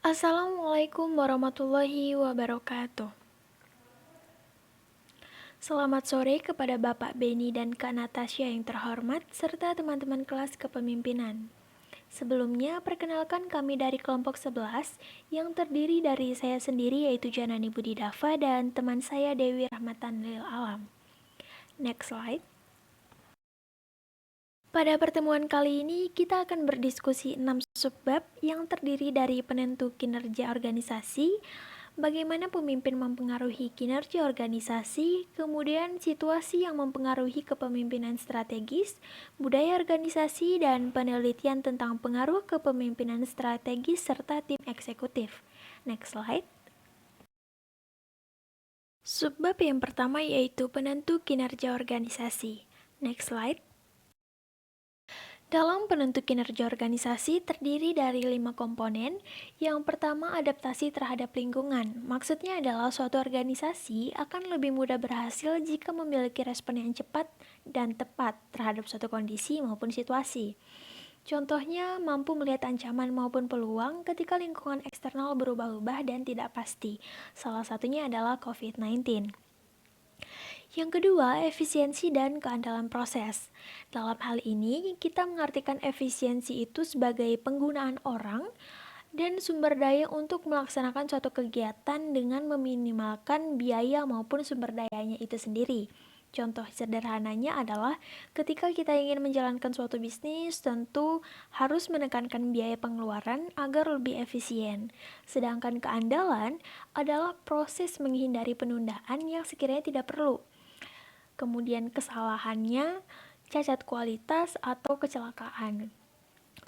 Assalamualaikum warahmatullahi wabarakatuh. Selamat sore kepada Bapak Beni dan Kak Natasha yang terhormat, serta teman-teman kelas kepemimpinan. Sebelumnya, perkenalkan kami dari kelompok 11 yang terdiri dari saya sendiri yaitu Janani Budi Dava dan teman saya Dewi Rahmatan Lil Alam. Next slide. Pada pertemuan kali ini, kita akan berdiskusi 6 subbab yang terdiri dari penentu kinerja organisasi, bagaimana pemimpin mempengaruhi kinerja organisasi, kemudian situasi yang mempengaruhi kepemimpinan strategis, budaya organisasi, dan penelitian tentang pengaruh kepemimpinan strategis serta tim eksekutif. Next slide. Subbab yang pertama yaitu penentu kinerja organisasi. Next slide. Dalam penentu kinerja organisasi terdiri dari 5 komponen. Yang pertama, adaptasi terhadap lingkungan. Maksudnya adalah suatu organisasi akan lebih mudah berhasil jika memiliki respon yang cepat dan tepat terhadap suatu kondisi maupun situasi. Contohnya, mampu melihat ancaman maupun peluang ketika lingkungan eksternal berubah-ubah dan tidak pasti. Salah satunya adalah COVID-19. Yang kedua, efisiensi dan keandalan proses. Dalam hal ini, kita mengartikan efisiensi itu sebagai penggunaan orang dan sumber daya untuk melaksanakan suatu kegiatan dengan meminimalkan biaya maupun sumber dayanya itu sendiri. Contoh sederhananya adalah ketika kita ingin menjalankan suatu bisnis, tentu harus menekankan biaya pengeluaran agar lebih efisien. Sedangkan keandalan adalah proses menghindari penundaan yang sekiranya tidak perlu. Kemudian kesalahannya, cacat kualitas, atau kecelakaan.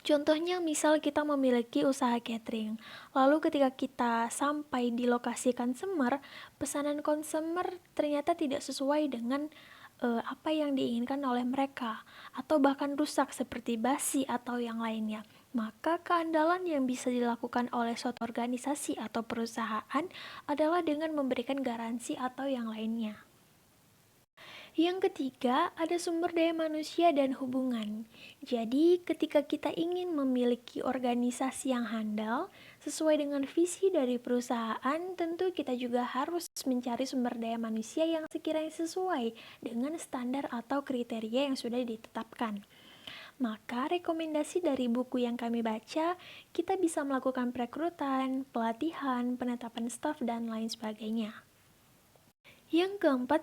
Contohnya misal kita memiliki usaha catering, lalu ketika kita sampai di lokasi consumer, pesanan consumer ternyata tidak sesuai dengan apa yang diinginkan oleh mereka, atau bahkan rusak seperti basi atau yang lainnya. Maka keandalan yang bisa dilakukan oleh suatu organisasi atau perusahaan adalah dengan memberikan garansi atau yang lainnya. Yang ketiga, ada sumber daya manusia dan hubungan. Jadi, ketika kita ingin memiliki organisasi yang handal, sesuai dengan visi dari perusahaan, tentu kita juga harus mencari sumber daya manusia yang sekiranya sesuai dengan standar atau kriteria yang sudah ditetapkan. Maka, rekomendasi dari buku yang kami baca, kita bisa melakukan perekrutan, pelatihan, penetapan staf, dan lain sebagainya. Yang keempat,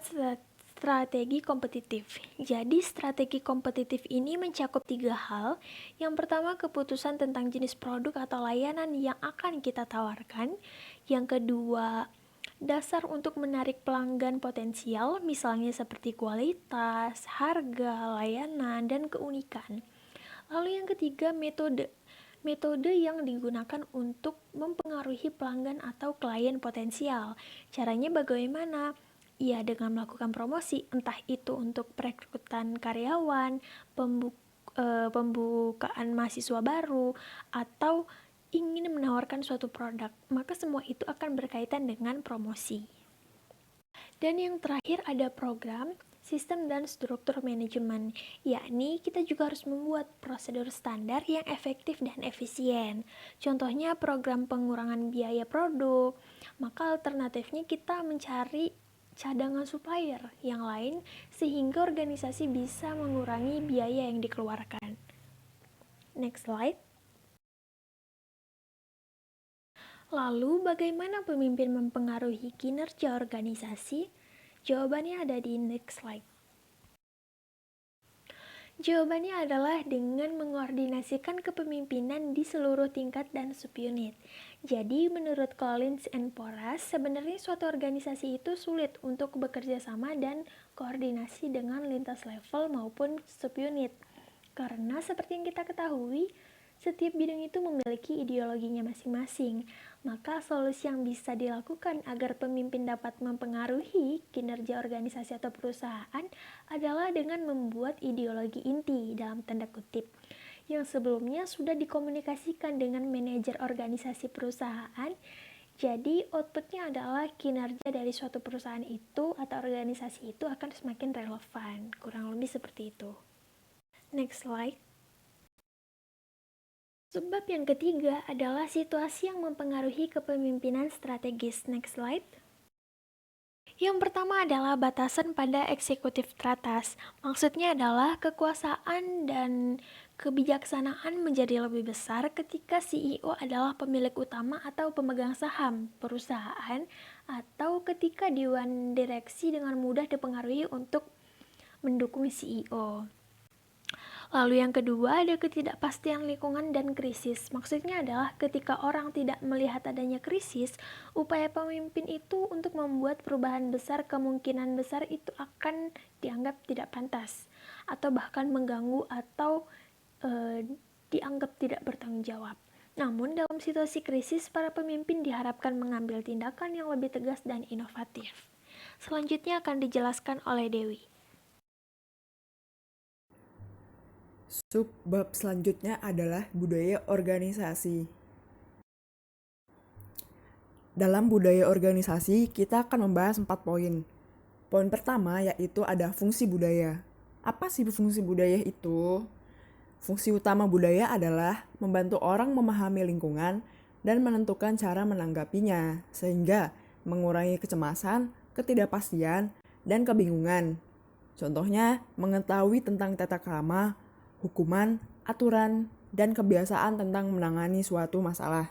strategi kompetitif. Jadi strategi kompetitif ini mencakup 3 hal. Yang pertama, keputusan tentang jenis produk atau layanan yang akan kita tawarkan. Yang kedua, dasar untuk menarik pelanggan potensial, misalnya seperti kualitas, harga, layanan, dan keunikan. Lalu yang ketiga, metode. Metode yang digunakan untuk mempengaruhi pelanggan atau klien potensial. Caranya bagaimana? Ya, dengan melakukan promosi, entah itu untuk perekrutan karyawan, pembukaan mahasiswa baru, atau ingin menawarkan suatu produk, maka semua itu akan berkaitan dengan promosi. Dan yang terakhir ada program, sistem dan struktur manajemen, yakni kita juga harus membuat prosedur standar yang efektif dan efisien. Contohnya program pengurangan biaya produk, maka alternatifnya kita mencari cadangan supplier yang lain sehingga organisasi bisa mengurangi biaya yang dikeluarkan. Next slide. Lalu bagaimana pemimpin mempengaruhi kinerja organisasi? Jawabannya ada di next slide. Jawabannya adalah dengan mengordinasikan kepemimpinan di seluruh tingkat dan subunit. Jadi, menurut Collins and Porras, sebenarnya suatu organisasi itu sulit untuk bekerja sama dan koordinasi dengan lintas level maupun subunit. Karena seperti yang kita ketahui, setiap bidang itu memiliki ideologinya masing-masing. Maka solusi yang bisa dilakukan agar pemimpin dapat mempengaruhi kinerja organisasi atau perusahaan adalah dengan membuat ideologi inti dalam tanda kutip yang sebelumnya sudah dikomunikasikan dengan manajer organisasi perusahaan. Jadi outputnya adalah kinerja dari suatu perusahaan itu atau organisasi itu akan semakin relevan. Kurang lebih seperti itu. Next slide. Sebab yang ketiga adalah situasi yang mempengaruhi kepemimpinan strategis. Next slide. Yang pertama adalah batasan pada eksekutif teratas. Maksudnya adalah kekuasaan dan kebijaksanaan menjadi lebih besar ketika CEO adalah pemilik utama atau pemegang saham perusahaan, atau ketika dewan direksi dengan mudah dipengaruhi untuk mendukung CEO. Lalu yang kedua ada ketidakpastian lingkungan dan krisis. Maksudnya adalah ketika orang tidak melihat adanya krisis, upaya pemimpin itu untuk membuat perubahan besar kemungkinan besar itu akan dianggap tidak pantas atau bahkan mengganggu atau dianggap tidak bertanggung jawab. Namun dalam situasi krisis, para pemimpin diharapkan mengambil tindakan yang lebih tegas dan inovatif. Selanjutnya akan dijelaskan oleh Dewi. Subbab selanjutnya adalah budaya organisasi. Dalam budaya organisasi, kita akan membahas 4 poin. Poin pertama yaitu ada fungsi budaya. Apa sih fungsi budaya itu? Fungsi utama budaya adalah membantu orang memahami lingkungan dan menentukan cara menanggapinya, sehingga mengurangi kecemasan, ketidakpastian, dan kebingungan. Contohnya, mengetahui tentang tata krama, hukuman, aturan, dan kebiasaan tentang menangani suatu masalah.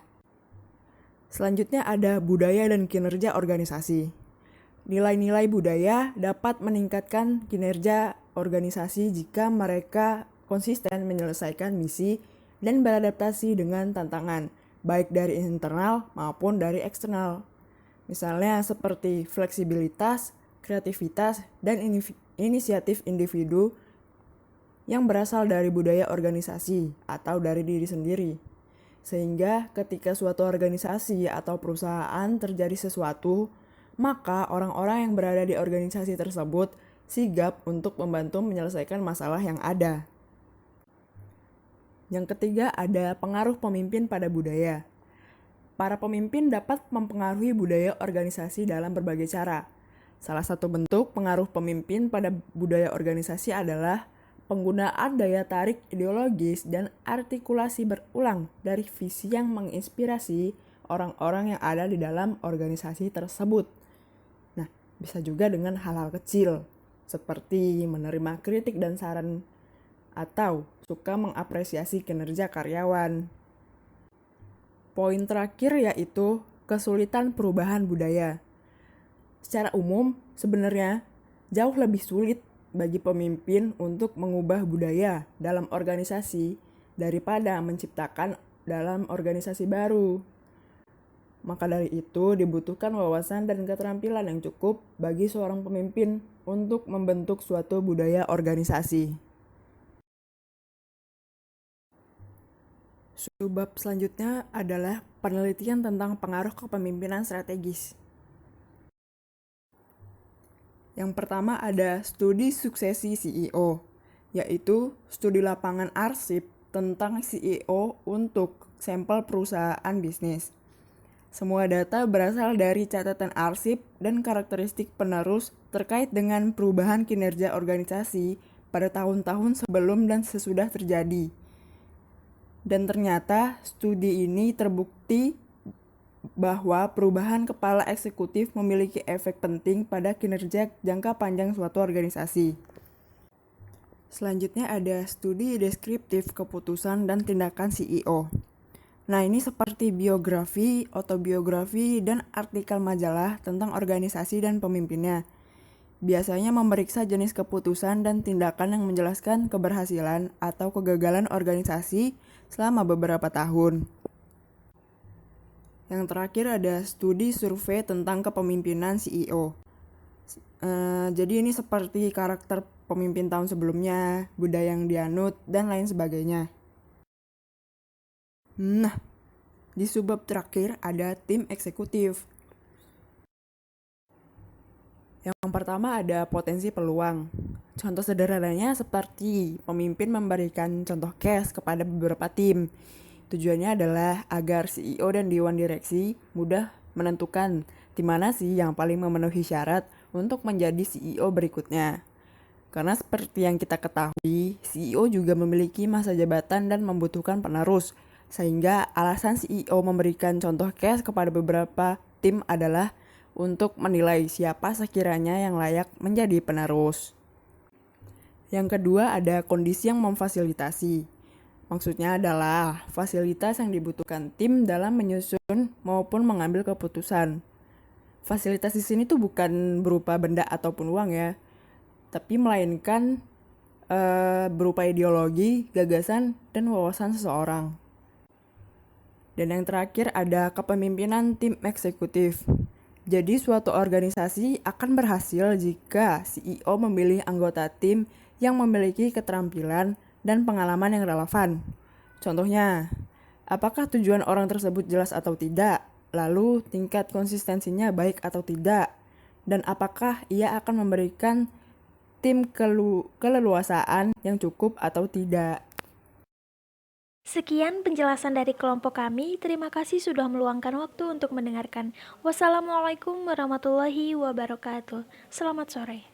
Selanjutnya ada budaya dan kinerja organisasi. Nilai-nilai budaya dapat meningkatkan kinerja organisasi jika mereka konsisten menyelesaikan misi dan beradaptasi dengan tantangan, baik dari internal maupun dari eksternal. Misalnya seperti fleksibilitas, kreativitas, dan inisiatif individu yang berasal dari budaya organisasi atau dari diri sendiri. Sehingga ketika suatu organisasi atau perusahaan terjadi sesuatu, maka orang-orang yang berada di organisasi tersebut sigap untuk membantu menyelesaikan masalah yang ada. Yang ketiga ada pengaruh pemimpin pada budaya. Para pemimpin dapat mempengaruhi budaya organisasi dalam berbagai cara. Salah satu bentuk pengaruh pemimpin pada budaya organisasi adalah penggunaan daya tarik ideologis dan artikulasi berulang dari visi yang menginspirasi orang-orang yang ada di dalam organisasi tersebut. Nah, bisa juga dengan hal-hal kecil, seperti menerima kritik dan saran, atau suka mengapresiasi kinerja karyawan. Poin terakhir yaitu kesulitan perubahan budaya. Secara umum, sebenarnya jauh lebih sulit bagi pemimpin untuk mengubah budaya dalam organisasi daripada menciptakan dalam organisasi baru. Maka dari itu dibutuhkan wawasan dan keterampilan yang cukup bagi seorang pemimpin untuk membentuk suatu budaya organisasi. Subbab selanjutnya adalah penelitian tentang pengaruh kepemimpinan strategis. Yang pertama ada studi suksesi CEO, yaitu studi lapangan arsip tentang CEO untuk sampel perusahaan bisnis. Semua data berasal dari catatan arsip dan karakteristik penerus terkait dengan perubahan kinerja organisasi pada tahun-tahun sebelum dan sesudah terjadi. Dan ternyata studi ini terbukti bahwa perubahan kepala eksekutif memiliki efek penting pada kinerja jangka panjang suatu organisasi. Selanjutnya ada studi deskriptif keputusan dan tindakan CEO. Nah, ini seperti biografi, autobiografi, dan artikel majalah tentang organisasi dan pemimpinnya. Biasanya memeriksa jenis keputusan dan tindakan yang menjelaskan keberhasilan atau kegagalan organisasi selama beberapa tahun. Yang terakhir ada studi survei tentang kepemimpinan CEO. Jadi ini seperti karakter pemimpin tahun sebelumnya, budaya yang dianut, dan lain sebagainya. Nah, di subbab terakhir ada tim eksekutif. Yang pertama ada potensi peluang. Contoh sederhananya seperti pemimpin memberikan contoh case kepada beberapa tim. Tujuannya adalah agar CEO dan Dewan Direksi mudah menentukan di mana sih yang paling memenuhi syarat untuk menjadi CEO berikutnya. Karena seperti yang kita ketahui, CEO juga memiliki masa jabatan dan membutuhkan penerus, Sehingga alasan CEO memberikan contoh case kepada beberapa tim adalah untuk menilai siapa sekiranya yang layak menjadi penerus. Yang kedua ada kondisi yang memfasilitasi. Maksudnya adalah fasilitas yang dibutuhkan tim dalam menyusun maupun mengambil keputusan. Fasilitas di sini tuh bukan berupa benda ataupun uang ya, tapi melainkan berupa ideologi, gagasan, dan wawasan seseorang. Dan yang terakhir ada kepemimpinan tim eksekutif. Jadi suatu organisasi akan berhasil jika CEO memilih anggota tim yang memiliki keterampilan dan pengalaman yang relevan. Contohnya, apakah tujuan orang tersebut jelas atau tidak? Lalu tingkat konsistensinya baik atau tidak? Dan apakah ia akan memberikan tim keleluasaan yang cukup atau tidak? Sekian penjelasan dari kelompok kami. Terima kasih sudah meluangkan waktu untuk mendengarkan. Wassalamualaikum warahmatullahi wabarakatuh. Selamat sore.